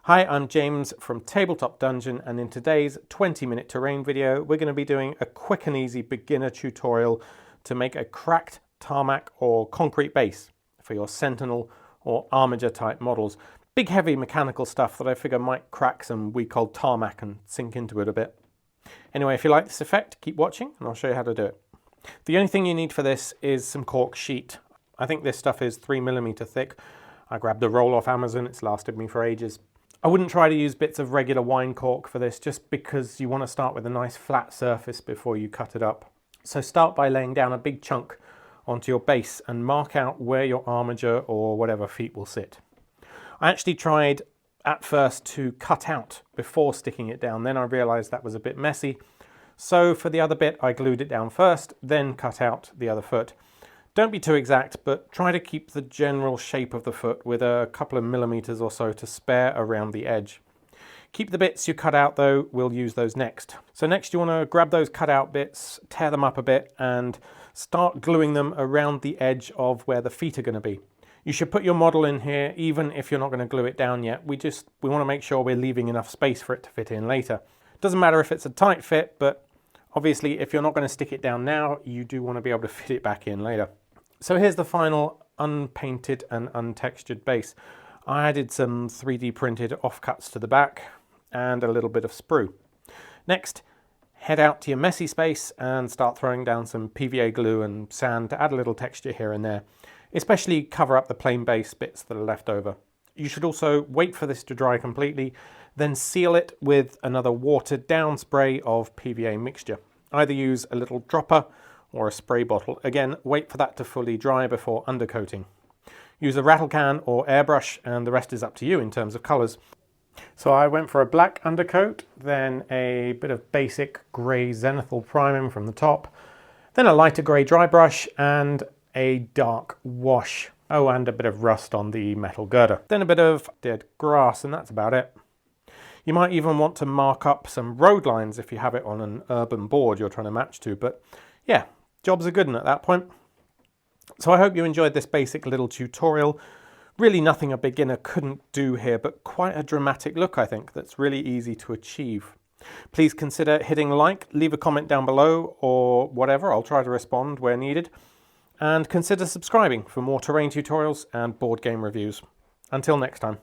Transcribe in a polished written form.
Hi, I'm James from Tabletop Dungeon, and in today's 20-minute terrain video, we're going to be doing a quick and easy beginner tutorial to make a cracked tarmac or concrete base for your Sentinel or Armiger type models. Big heavy mechanical stuff that I figure might crack some weak old tarmac and sink into it a bit. Anyway, if you like this effect, keep watching and I'll show you how to do it. The only thing you need for this is some cork sheet. I think this stuff is 3mm thick. I grabbed the roll off Amazon, it's lasted me for ages. I wouldn't try to use bits of regular wine cork for this, just because you want to start with a nice flat surface before you cut it up. So start by laying down a big chunk onto your base and mark out where your armiger or whatever feet will sit. I actually tried at first to cut out before sticking it down, then I realised that was a bit messy. So for the other bit I glued it down first, then cut out the other foot. Don't be too exact, but try to keep the general shape of the foot with a couple of millimeters or so to spare around the edge. Keep the bits you cut out though, we'll use those next. So next you want to grab those cut out bits, tear them up a bit and start gluing them around the edge of where the feet are going to be. You should put your model in here even if you're not going to glue it down yet. We want to make sure we're leaving enough space for it to fit in later. Doesn't matter if it's a tight fit, but obviously if you're not going to stick it down now, you do want to be able to fit it back in later. So here's the final unpainted and untextured base. I added some 3D printed offcuts to the back and a little bit of sprue. Next, head out to your messy space and start throwing down some PVA glue and sand to add a little texture here and there, especially cover up the plain base bits that are left over. You should also wait for this to dry completely, then seal it with another watered down spray of PVA mixture. Either use a little dropper or a spray bottle. Again, wait for that to fully dry before undercoating. Use a rattle can or airbrush and the rest is up to you in terms of colours. So I went for a black undercoat, then a bit of basic grey zenithal priming from the top, then a lighter grey dry brush and a dark wash. Oh, and a bit of rust on the metal girder. Then a bit of dead grass and that's about it. You might even want to mark up some road lines if you have it on an urban board you're trying to match to, but yeah, jobs are good at that point. So I hope you enjoyed this basic little tutorial. Really nothing a beginner couldn't do here, but quite a dramatic look I think that's really easy to achieve. Please consider hitting like, leave a comment down below or whatever, I'll try to respond where needed. And consider subscribing for more terrain tutorials and board game reviews. Until next time.